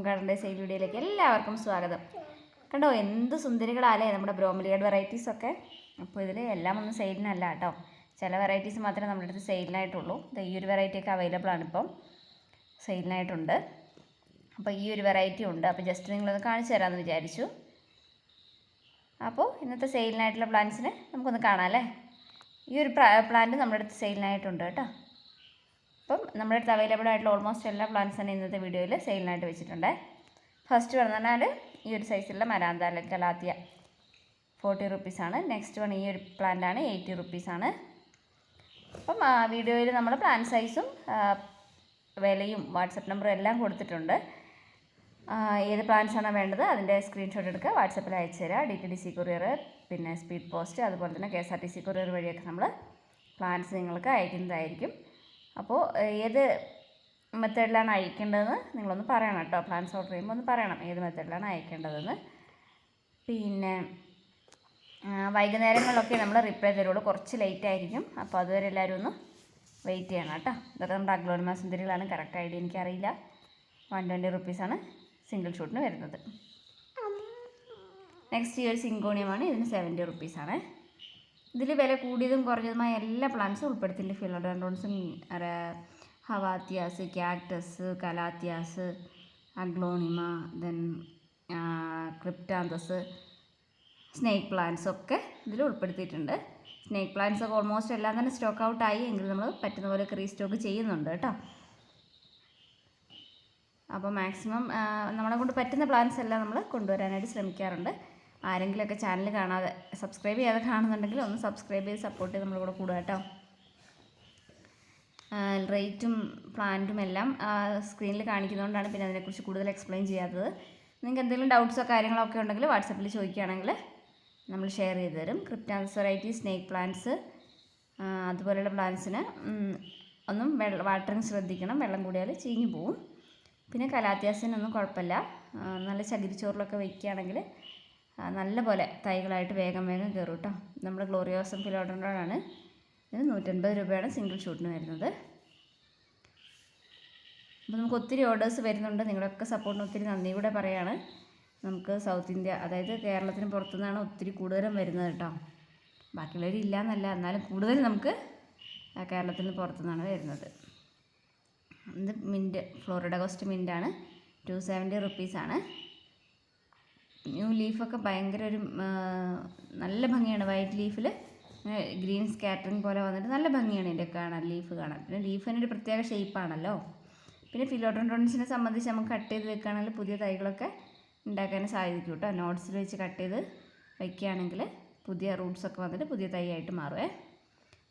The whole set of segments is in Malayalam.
ഗാർഡൻ്റെ സെയിൽ വീഡിയോയിലേക്ക് എല്ലാവർക്കും സ്വാഗതം. കണ്ടോ എന്ത് സുന്ദരികളാലേ നമ്മുടെ ബ്രോമിലിയഡ് വെറൈറ്റീസൊക്കെ. അപ്പോൾ ഇതിൽ എല്ലാം ഒന്നും സെയിലിനല്ല കേട്ടോ, ചില വെറൈറ്റീസ് മാത്രമേ നമ്മുടെ അടുത്ത് സെയിലിനായിട്ടുള്ളൂ. ഈ ഒരു വെറൈറ്റിയൊക്കെ അവൈലബിൾ ആണ്, ഇപ്പം സെയിലിനായിട്ടുണ്ട്. അപ്പോൾ ഈ ഒരു വെറൈറ്റി ഉണ്ട്. അപ്പോൾ ജസ്റ്റ് നിങ്ങളൊന്ന് കാണിച്ചു തരാമെന്ന് വിചാരിച്ചു. അപ്പോൾ ഇന്നത്തെ സെയിലിനായിട്ടുള്ള പ്ലാന്റ്സിന് നമുക്കൊന്ന് കാണാം അല്ലേ. ഈ ഒരു പ്ലാന്റ് നമ്മുടെ അടുത്ത് സെയിലിനായിട്ടുണ്ട് കേട്ടോ. അപ്പം നമ്മുടെ അടുത്ത് അവൈലബിൾ ആയിട്ടുള്ള ഓൾമോസ്റ്റ് എല്ലാ പ്ലാന്റ്സ് തന്നെ ഇന്നത്തെ വീഡിയോയിൽ സെയിലിനായിട്ട് വെച്ചിട്ടുണ്ട്. ഫസ്റ്റ് പറഞ്ഞാൽ ഈ ഒരു സൈസിലുള്ള മരാന്ത അല്ലെങ്കിൽ കലാത്തിയ 40 റുപ്പീസാണ്. നെക്സ്റ്റ് വൺ ഈ ഒരു പ്ലാന്റാണ് 80 റുപ്പീസാണ്. അപ്പം വീഡിയോയിൽ നമ്മൾ പ്ലാന്റ് സൈസും വിലയും വാട്സപ്പ് നമ്പറും എല്ലാം കൊടുത്തിട്ടുണ്ട്. ഏത് പ്ലാന്റ്സാണോ വേണ്ടത് അതിൻ്റെ സ്ക്രീൻഷോട്ട് എടുക്കുക, വാട്സപ്പിൽ അയച്ചു തരാം. DTDC കൊറിയർ, പിന്നെ സ്പീഡ് പോസ്റ്റ്, അതുപോലെ തന്നെ KSRTC കൊറിയർ വഴിയൊക്കെ നമ്മൾ പ്ലാന്റ്സ് നിങ്ങൾക്ക് അയക്കുന്നതായിരിക്കും. അപ്പോൾ ഏത് മെത്തേഡിലാണ് അയക്കേണ്ടതെന്ന് നിങ്ങളൊന്ന് പറയണം കേട്ടോ. പ്ലാന്റ്സ് ഓർഡർ ചെയ്യുമ്പോൾ ഒന്ന് പറയണം ഏത് മെത്തേഡിലാണ് അയക്കേണ്ടതെന്ന്. പിന്നെ വൈകുന്നേരങ്ങളിലൊക്കെ നമ്മൾ റിപ്ലൈ തരുള്ളൂ, കുറച്ച് ലേറ്റ് ആയിരിക്കും. അപ്പോൾ അതുവരെ എല്ലാവരും ഒന്ന് വെയിറ്റ് ചെയ്യണം കേട്ടോ. ഇതൊക്കെ നമ്മുടെ അഗ്ലോണിമ സുന്ദരികളാണ്. കറക്റ്റ് ഐഡിയ എനിക്കറിയില്ല. 120 റുപ്പീസാണ് സിംഗിൾ ഷൂട്ടിന് വരുന്നത്. നെക്സ്റ്റ് ഈ ഒരു സിങ്കോണിയമാണ്. ഇതിന് 70 റുപ്പീസാണ്. ഇതിൽ വില കൂടിയതും കുറഞ്ഞതുമായ എല്ലാ പ്ലാന്റ്സും ഉൾപ്പെടുത്തിയിട്ടുണ്ട്. ഫിലോഡെൻഡ്രോൺസും haworthias, cactus, calatheas, aglaonema, then cryptanthus, snake plants ഒക്കെ ഇതിൽ ഉൾപ്പെടുത്തിയിട്ടുണ്ട്. സ്നേക്ക് പ്ലാന്റ്സ് ഒക്കെ ഓൾമോസ്റ്റ് എല്ലാം തന്നെ സ്റ്റോക്ക് ഔട്ടായി, എങ്കിൽ നമ്മൾ പറ്റുന്ന പോലെയൊക്കെ റീസ്റ്റോക്ക് ചെയ്യുന്നുണ്ട് കേട്ടോ. അപ്പോൾ മാക്സിമം നമ്മളെ കൊണ്ട് പറ്റുന്ന പ്ലാന്റ്സ് എല്ലാം നമ്മൾ കൊണ്ടുവരാനായിട്ട് ശ്രമിക്കാറുണ്ട്. ആരെങ്കിലുമൊക്കെ ചാനൽ കാണാതെ സബ്സ്ക്രൈബ് ചെയ്യാതെ കാണുന്നുണ്ടെങ്കിൽ ഒന്ന് സബ്സ്ക്രൈബ് ചെയ്ത് സപ്പോർട്ട് ചെയ്ത് നമ്മുടെ കൂടെ കൂടുക കേട്ടോ. റേറ്റും പ്ലാന്റും എല്ലാം സ്ക്രീനിൽ കാണിക്കുന്നതുകൊണ്ടാണ് പിന്നെ അതിനെക്കുറിച്ച് കൂടുതൽ എക്സ്പ്ലെയിൻ ചെയ്യാത്തത്. നിങ്ങൾക്ക് എന്തെങ്കിലും ഡൗട്ട്സോ കാര്യങ്ങളോ ഒക്കെ ഉണ്ടെങ്കിൽ വാട്സപ്പിൽ ചോദിക്കുകയാണെങ്കിൽ നമ്മൾ ഷെയർ ചെയ്ത് തരും. ക്രിപ്റ്റാൻസ് വെറൈറ്റി, സ്നേക്ക് പ്ലാന്റ്സ്, അതുപോലെയുള്ള പ്ലാന്റ്സിന് ഒന്നും വാട്ടറിങ് ശ്രദ്ധിക്കണം, വെള്ളം കൂടിയാൽ ചീഞ്ഞു പോവും. പിന്നെ കലാത്യാസിനൊന്നും കുഴപ്പമില്ല, നല്ല ചകിരിച്ചോറിലൊക്കെ വയ്ക്കുകയാണെങ്കിൽ നല്ല പോലെ തൈകളായിട്ട് വേഗം കയറും കേട്ടോ. നമ്മുടെ ഗ്ലോറിയോസം ഫിലോഡെൻഡ്രോണാണ്. ഇത് 150 രൂപയാണ് സിംഗിൾ ഷൂട്ടിന് വരുന്നത്. അപ്പോൾ നമുക്ക് ഒത്തിരി ഓർഡേഴ്സ് വരുന്നുണ്ട്. നിങ്ങളൊക്കെ സപ്പോർട്ടിന് ഒത്തിരി നന്ദി കൂടെ പറയുകയാണ്. നമുക്ക് സൗത്ത് ഇന്ത്യ, അതായത് കേരളത്തിന് പുറത്തുനിന്നാണ് ഒത്തിരി കൂടുതലും വരുന്നത് കേട്ടോ. ബാക്കിയുള്ളവർ ഇല്ല എന്നല്ല, എന്നാലും കൂടുതൽ നമുക്ക് കേരളത്തിന് പുറത്തുനിന്നാണ് വരുന്നത്. ഇത് മിൻറ്റ്, ഫ്ലോറിഡ കോസ്റ്റ് മിൻറ്റാണ്. 270 റുപ്പീസാണ്. ന്യൂ ലീഫൊക്കെ ഭയങ്കര ഒരു നല്ല ഭംഗിയാണ്. വൈറ്റ് ലീഫിൽ ഗ്രീൻ സ്കാറ്ററിങ് പോലെ വന്നിട്ട് നല്ല ഭംഗിയാണ് ഇതിൻ്റെ കാണാൻ, ലീഫ് കാണാൻ. പിന്നെ ലീഫിനൊരു പ്രത്യേക ഷേപ്പാണല്ലോ. പിന്നെ ഫിലോഡെൻഡ്രോൺസിനെ സംബന്ധിച്ച് നമുക്ക് കട്ട് ചെയ്ത് വെക്കുകയാണെങ്കിൽ പുതിയ തൈകളൊക്കെ ഉണ്ടാക്കാൻ സാധിക്കും കേട്ടോ. നോട്ട്സിൽ വെച്ച് കട്ട് ചെയ്ത് വയ്ക്കുകയാണെങ്കിൽ പുതിയ റൂട്ട്സൊക്കെ വന്നിട്ട് പുതിയ തൈയായിട്ട് മാറുമേ.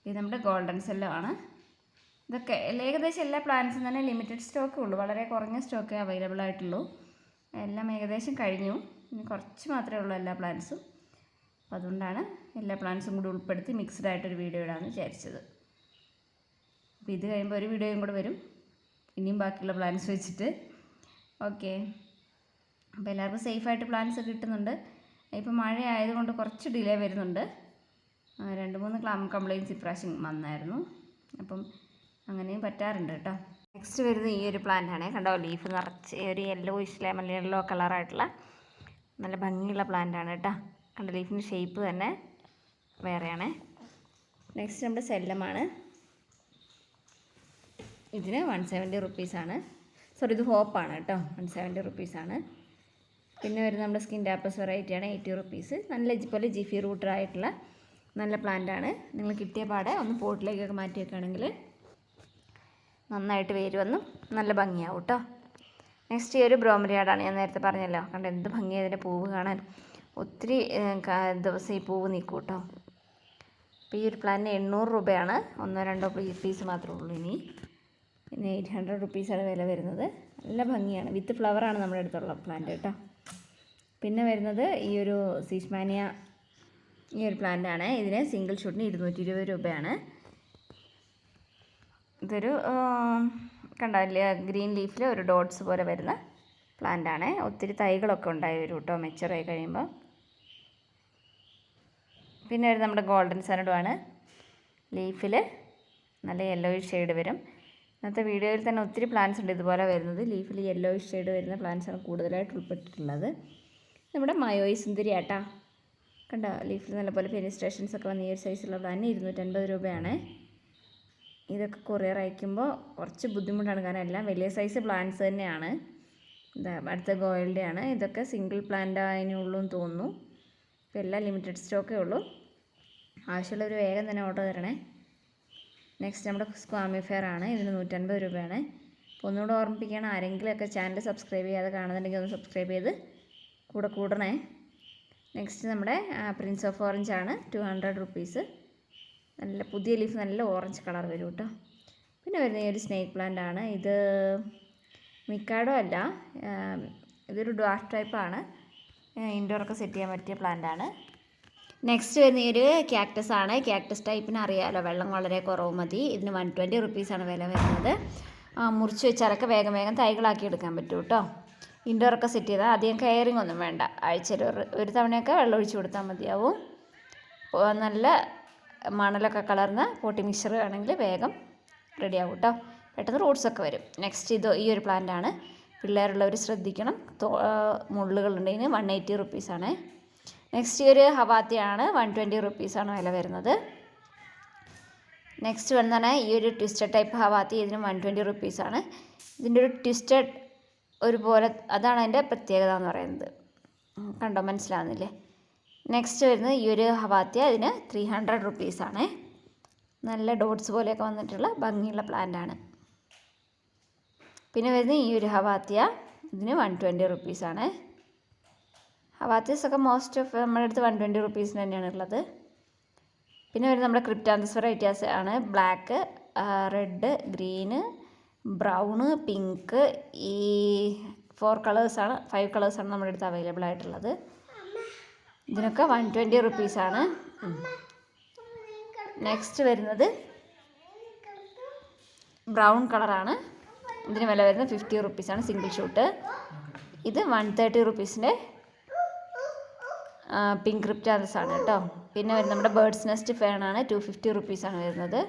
ഇത് നമ്മുടെ ഗോൾഡൻ സെല്ലോ ആണ്. ഇതൊക്കെ ഏകദേശം എല്ലാ പ്ലാന്റ്സും തന്നെ ലിമിറ്റഡ് സ്റ്റോക്കേ ഉള്ളൂ, വളരെ കുറഞ്ഞ സ്റ്റോക്കേ അവൈലബിൾ ആയിട്ടുള്ളൂ. എല്ലാം ഏകദേശം കഴിഞ്ഞു, ഇനി കുറച്ച് മാത്രമേ ഉള്ളൂ എല്ലാ പ്ലാന്റ്സും. അപ്പോൾ അതുകൊണ്ടാണ് എല്ലാ പ്ലാന്റ്സും കൂടി ഉൾപ്പെടുത്തി മിക്സ്ഡ് ആയിട്ടൊരു വീഡിയോ ഇടാമെന്ന് വിചാരിച്ചത്. അപ്പോൾ ഇത് കഴിയുമ്പോൾ ഒരു വീഡിയോയും കൂടെ വരും, ഇനിയും ബാക്കിയുള്ള പ്ലാന്റ്സ് വെച്ചിട്ട്. ഓക്കെ, അപ്പോൾ എല്ലാവർക്കും സേഫായിട്ട് പ്ലാന്റ്സ് കിട്ടുന്നുണ്ട്. ഇപ്പോൾ മഴ ആയതുകൊണ്ട് കുറച്ച് ഡിലേ വരുന്നുണ്ട്. 2-3 കംപ്ലയിൻറ്റ്സ് ഇപ്രാവശ്യം വന്നായിരുന്നു. അപ്പം അങ്ങനെയും പറ്റാറുണ്ട് കേട്ടോ. നെക്സ്റ്റ് വരുന്നത് ഈ ഒരു പ്ലാന്റാണ്. കണ്ടോ, ലീഫ് നിറച്ച് ഒരു യെല്ലോ കളറായിട്ടുള്ള നല്ല ഭംഗിയുള്ള പ്ലാന്റാണ് കേട്ടോ. കണ്ടോ, ലീഫിൻ്റെ ഷേപ്പ് തന്നെ വേറെയാണ്. നെക്സ്റ്റ് നമ്മുടെ സെല്ലമാണ്. ഇതിന് 170 റുപ്പീസാണ്. സോറി, ഇത് ഹോപ്പാണ് കേട്ടോ. 170 റുപ്പീസാണ്. പിന്നെ വരുന്നത് നമ്മുടെ സ്കിൻ ടാപ്പസ് വെറൈറ്റിയാണ്, 80 റുപ്പീസ്. നല്ല പോലെ ജിഫി റൂട്ടറായിട്ടുള്ള നല്ല പ്ലാന്റാണ്. നിങ്ങൾ കിട്ടിയ പാടെ ഒന്ന് പോട്ടിലേക്കൊക്കെ മാറ്റി വെക്കുകയാണെങ്കിൽ നന്നായിട്ട് വേര് വന്നും നല്ല ഭംഗിയാവും കേട്ടോ. നെക്സ്റ്റ് ഈ ഒരു ബ്രോമിലിയാഡാണ്. ഞാൻ നേരത്തെ പറഞ്ഞല്ലോ, കണ്ട് എന്ത് ഭംഗിയാണ് ഇതിൻ്റെ പൂവ് കാണാൻ. ഒത്തിരി ദിവസം ഈ പൂവ് നിൽക്കും കേട്ടോ. അപ്പോൾ ഈ ഒരു പ്ലാന്റിന് 800 രൂപയാണ്. 1-2 പീസ് മാത്രമേ ഉള്ളൂ ഇനി. പിന്നെ 800 റുപ്പീസാണ് വില വരുന്നത്. നല്ല ഭംഗിയാണ്, വിത്ത് ഫ്ലവറാണ് നമ്മുടെ അടുത്തുള്ള പ്ലാന്റ് കേട്ടോ. പിന്നെ വരുന്നത് ഈ ഒരു സീഷ്മാനിയ, ഈ ഒരു പ്ലാന്റാണ്. ഇതിന് സിംഗിൾ ഷൂട്ടിന് 220 രൂപയാണ്. ഇതൊരു കണ്ടില്ലേ, ഗ്രീൻ ലീഫിൽ ഒരു ഡോട്ട്സ് പോലെ വരുന്ന പ്ലാന്റാണ്. ഒത്തിരി തൈകളൊക്കെ ഉണ്ടായി വരും കേട്ടോ മെച്ചുറായി കഴിയുമ്പോൾ. പിന്നെ നമ്മുടെ ഗോൾഡൻ സനഡുമാണ്. ലീഫിൽ നല്ല യെല്ലോ ഷെയ്ഡ് വരും. ഇന്നത്തെ വീഡിയോയിൽ തന്നെ ഒത്തിരി പ്ലാന്റ്സ് ഉണ്ട് ഇതുപോലെ വരുന്നത്. ലീഫിൽ യെല്ലോ ഷെയ്ഡ് വരുന്ന പ്ലാന്റ്സാണ് കൂടുതലായിട്ട് ഉൾപ്പെട്ടിട്ടുള്ളത്. നമ്മുടെ മയോയി സുന്ദരി ആട്ടാ, കണ്ടോ ലീഫിൽ നല്ലപോലെ ഫെനിസ്ട്രേഷൻസ് ഒക്കെ വന്ന് ഈ ഒരു സൈസുള്ള പ്ലാന്റ് 250 രൂപയാണ്. ഇതൊക്കെ കൊറിയർ അയക്കുമ്പോൾ കുറച്ച് ബുദ്ധിമുട്ടാണ്, കാരണം എല്ലാം വലിയ സൈസ് പ്ലാന്റ്സ് തന്നെയാണ്. അടുത്ത ഗോയലിൻ്റെ ആണ്. ഇതൊക്കെ സിംഗിൾ പ്ലാന്റ് അതിനുള്ളൂ എന്ന് തോന്നുന്നു. ഇപ്പോൾ എല്ലാം ലിമിറ്റഡ് സ്റ്റോക്കേ ഉള്ളൂ. ആവശ്യമുള്ളവർ വേഗം തന്നെ ഓർഡർ തരണേ. നെക്സ്റ്റ് നമ്മുടെ സ്ക്വാമി ഫെയർ ആണ്. ഇതിന് 150 രൂപയാണ്. അപ്പോൾ ഒന്നുകൂടെ ഓർമ്മിപ്പിക്കുകയാണ്, ആരെങ്കിലുമൊക്കെ ചാനൽ സബ്സ്ക്രൈബ് ചെയ്യാതെ കാണുന്നുണ്ടെങ്കിൽ ഒന്ന് സബ്സ്ക്രൈബ് ചെയ്ത് കൂടണേ. നെക്സ്റ്റ് നമ്മുടെ പ്രിൻസ് ഓഫ് ഓറഞ്ച് ആണ്, 200 റുപ്പീസ്. നല്ല പുതിയ ലീഫ്, നല്ല ഓറഞ്ച് കളർ വരും കേട്ടോ. പിന്നെ വരുന്ന ഈ ഒരു സ്നേക്ക് പ്ലാന്റ് ആണ്. ഇത് മിക്കാഡോ അല്ല, ഇതൊരു ഡ്വാർഫ് ടൈപ്പാണ്. ഇൻഡോറൊക്കെ സെറ്റ് ചെയ്യാൻ പറ്റിയ പ്ലാന്റ് ആണ്. നെക്സ്റ്റ് വരുന്ന ഈ ഒരു ക്യാക്ടസ് ആണ്. ക്യാക്ടസ് ടൈപ്പിന് അറിയാമല്ലോ, വെള്ളം വളരെ കുറവ് മതി. ഇതിന് 120 റുപ്പീസാണ് വില വരുന്നത്. മുറിച്ച് വെച്ചാലൊക്കെ വേഗം വേഗം തൈകളാക്കി എടുക്കാൻ പറ്റും കേട്ടോ. ഇൻഡോറൊക്കെ സെറ്റ് ചെയ്താൽ അധികം കെയറിങ് ഒന്നും വേണ്ട. ആഴ്ചയിൽ ഒരു തവണയൊക്കെ വെള്ളം ഒഴിച്ച് കൊടുത്താൽ മതിയാവും. നല്ല മണലൊക്കെ കലർന്ന പോട്ടി മിക്സർ ആണെങ്കിൽ വേഗം റെഡിയാവും കേട്ടോ. പെട്ടെന്ന് റൂട്ട്സൊക്കെ വരും. നെക്സ്റ്റ് ഈ ഒരു പ്ലാന്റ് ആണ്. പിള്ളേരുള്ളവർ ശ്രദ്ധിക്കണം, മുള്ളുകളുണ്ട്. ഇതിന് 180 റുപ്പീസാണ്. നെക്സ്റ്റ് ഈ ഒരു ഹവാത്തിയാണ്, 120 റുപ്പീസാണ് വില വരുന്നത്. നെക്സ്റ്റ് വന്നാണ് ഈ ഒരു ട്വിസ്റ്റഡ് ടൈപ്പ് ഹവാത്തി. ഇതിന് 120 റുപ്പീസാണ്. ഇതിൻ്റെ ഒരു ട്വിസ്റ്റഡ് ഒരുപോലെ, അതാണ് അതിൻ്റെ പ്രത്യേകത എന്ന് പറയുന്നത്. കണ്ടോ, മനസ്സിലാവുന്നില്ലേ? നെക്സ്റ്റ് വരുന്നത് ഈ ഒരു ഹവാത്തിയ. ഇതിന് 300 റുപ്പീസാണ്. നല്ല ഡോട്ട്സ് പോലെയൊക്കെ വന്നിട്ടുള്ള ഭംഗിയുള്ള പ്ലാന്റ് ആണ്. പിന്നെ വരുന്നത് ഈ ഒരു ഹവാത്തിയ. ഇതിന് 120 റുപ്പീസാണ്. ഹവാത്തീസൊക്കെ മോസ്റ്റ് ഓഫ് നമ്മുടെ അടുത്ത് 120 റുപ്പീസിന് തന്നെയാണ് ഉള്ളത്. പിന്നെ വരുന്നത് നമ്മുടെ ക്രിപ്റ്റാന്തസ് വെറൈറ്റീസ് ആണ്. Black, red, green, brown, pink, ഈ 5 കളേഴ്സാണ് നമ്മുടെ അടുത്ത് അവൈലബിൾ ആയിട്ടുള്ളത്. ഇതിനൊക്കെ 120 റുപ്പീസാണ്. നെക്സ്റ്റ് വരുന്നത് ബ്രൗൺ കളറാണ്. ഇതിന് വില വരുന്നത് 50 റുപ്പീസാണ് സിംഗിൾ ഷൂട്ട്. ഇത് 130 റുപ്പീസിൻ്റെ പിങ്ക് ക്രിപ്റ്റാന്തസ് ആണ് കേട്ടോ. പിന്നെ വരുന്നത് നമ്മുടെ ബേർഡ്സ് നെസ്റ്റ് ഫേൺ ആണ്. 250 റുപ്പീസാണ് വരുന്നത്.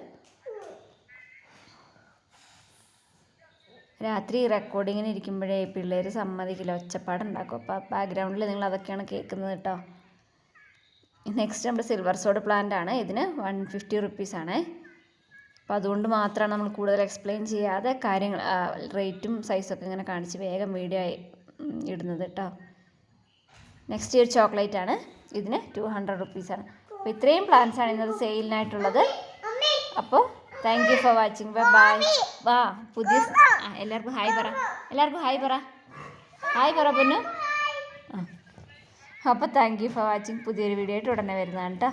രാത്രി റെക്കോർഡിങ്ങിന് ഇരിക്കുമ്പോഴേ പിള്ളേർ സമ്മതിക്കില്ല, ഒച്ചപ്പാടുണ്ടാക്കും. അപ്പോൾ ബാക്ക്ഗ്രൗണ്ടിൽ നിങ്ങൾ അതൊക്കെയാണ് കേൾക്കുന്നത് കേട്ടോ. നെക്സ്റ്റ് നമ്മുടെ സിൽവർ സോഡ് പ്ലാന്റ് ആണ്. ഇതിന് 150 റുപ്പീസാണ്. അപ്പോൾ അതുകൊണ്ട് മാത്രമാണ് നമ്മൾ കൂടുതൽ എക്സ്പ്ലെയിൻ ചെയ്യാതെ കാര്യങ്ങൾ റേറ്റും സൈസൊക്കെ ഇങ്ങനെ കാണിച്ച് വേഗം വീഡിയോ ഇടുന്നത് കേട്ടോ. നെക്സ്റ്റ് ഒരു ചോക്ലേറ്റ് ആണ്. ഇതിന് 200 റുപ്പീസാണ്. അപ്പോൾ ഇത്രയും പ്ലാന്റ്സ് ആണ് ഇന്നത് സെയിലിനായിട്ടുള്ളത്. അപ്പോൾ thank you for watching. Bye. വാ പുതിയ എല്ലാവർക്കും ഹായ് പറ. ഹായ് പറ പൊന്നു. അപ്പോൾ താങ്ക് യു ഫോർ വാച്ചിങ്. പുതിയൊരു വീഡിയോ ആയിട്ട് ഉടനെ വരുന്നതാണ് കേട്ടോ.